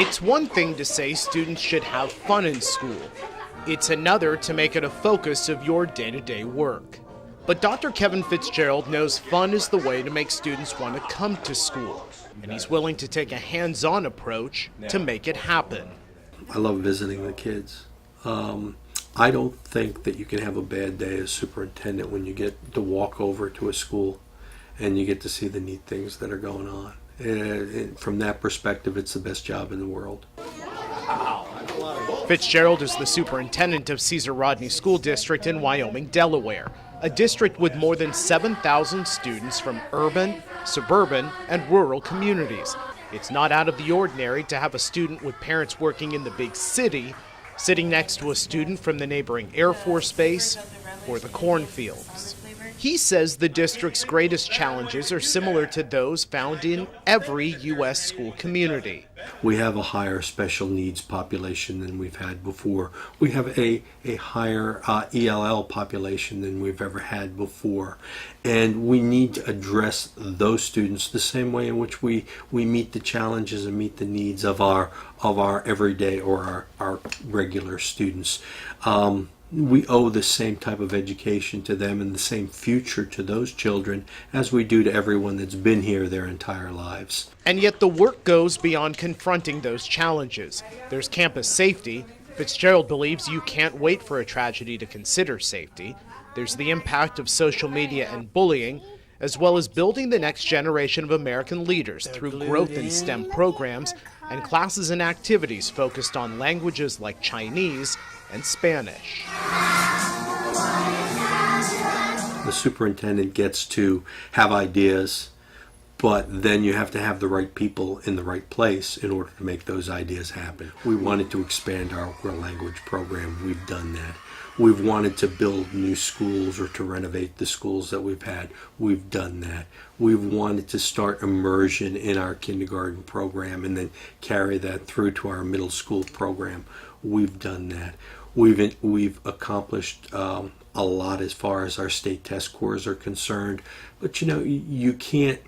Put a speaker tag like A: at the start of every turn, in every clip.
A: It's one thing to say students should have fun in school. It's another to make it a focus of your day-to-day work. But Dr. Kevin Fitzgerald knows fun is the way to make students want to come to school, and he's willing to take a hands-on approach to make it happen.
B: I love visiting the kids. I don't think that you can have a bad day as superintendent when you get to walk over to a school and you get to see the neat things that are going on. From that perspective, it's the best job in the world.
A: Fitzgerald is the superintendent of Caeser Rodney School District in Wyoming, Delaware, a district with more than 7,000 students from urban, suburban, and rural communities. It's not out of the ordinary to have a student with parents working in the big city sitting next to a student from the neighboring Air Force Base or the cornfields. He says the district's greatest challenges are similar to those found in every U.S. school community.
B: We have a higher special needs population than we've had before. We have a higher ELL population than we've ever had before. And we need to address those students the same way in which we meet the challenges and meet the needs of our everyday or our regular students. We owe the same type of education to them and the same future to those children as we do to everyone that's been here their entire lives.
A: And yet the work goes beyond confronting those challenges. There's campus safety. Fitzgerald believes you can't wait for a tragedy to consider safety. There's the impact of social media and bullying, as well as building the next generation of American leaders through growth in STEM programs and classes and activities focused on languages like Chinese and Spanish.
B: The superintendent gets to have ideas, but then you have to have the right people in the right place in order to make those ideas happen. We wanted to expand our world language program. We've done that. We've wanted to build new schools or to renovate the schools that we've had. We've done that. We've wanted to start immersion in our kindergarten program and then carry that through to our middle school program. We've done that. We've accomplished a lot as far as our state test scores are concerned. But you can't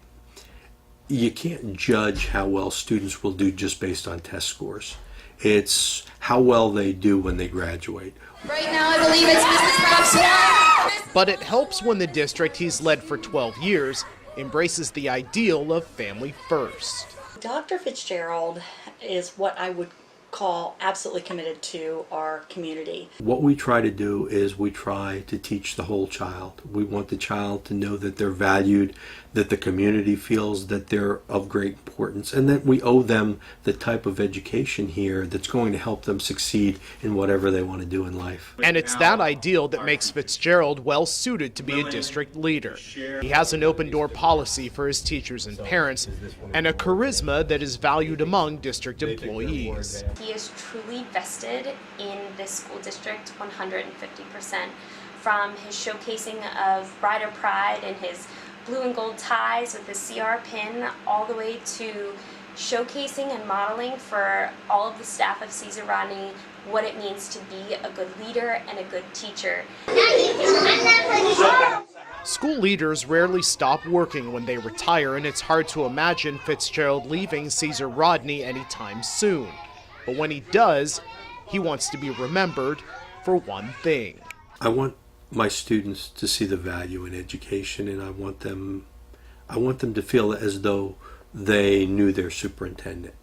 B: judge how well students will do just based on test scores. It's how well they do when they graduate.
C: Right now, I believe it's Mrs. Robson.
A: But it helps when the district he's led for 12 years embraces the ideal of family first.
D: Dr. Fitzgerald is what I would call absolutely committed to our community.
B: What we try to do is we try to teach the whole child. We want the child to know that they're valued, that the community feels that they're of great importance, and that we owe them the type of education here that's going to help them succeed in whatever they want to do in life.
A: And it's that ideal that makes Fitzgerald well suited to be a district leader. He has an open door policy for his teachers and parents, and a charisma that is valued among district employees.
E: He is truly vested in this school district 150%. From his showcasing of Rider Pride and his blue and gold ties with the CR pin, all the way to showcasing and modeling for all of the staff of Caeser Rodney what it means to be a good leader and a good teacher.
A: School leaders rarely stop working when they retire, and it's hard to imagine Fitzgerald leaving Caeser Rodney anytime soon. But when he does, he wants to be remembered for one thing.
B: I want my students to see the value in education, and I want them to feel as though they knew their superintendent.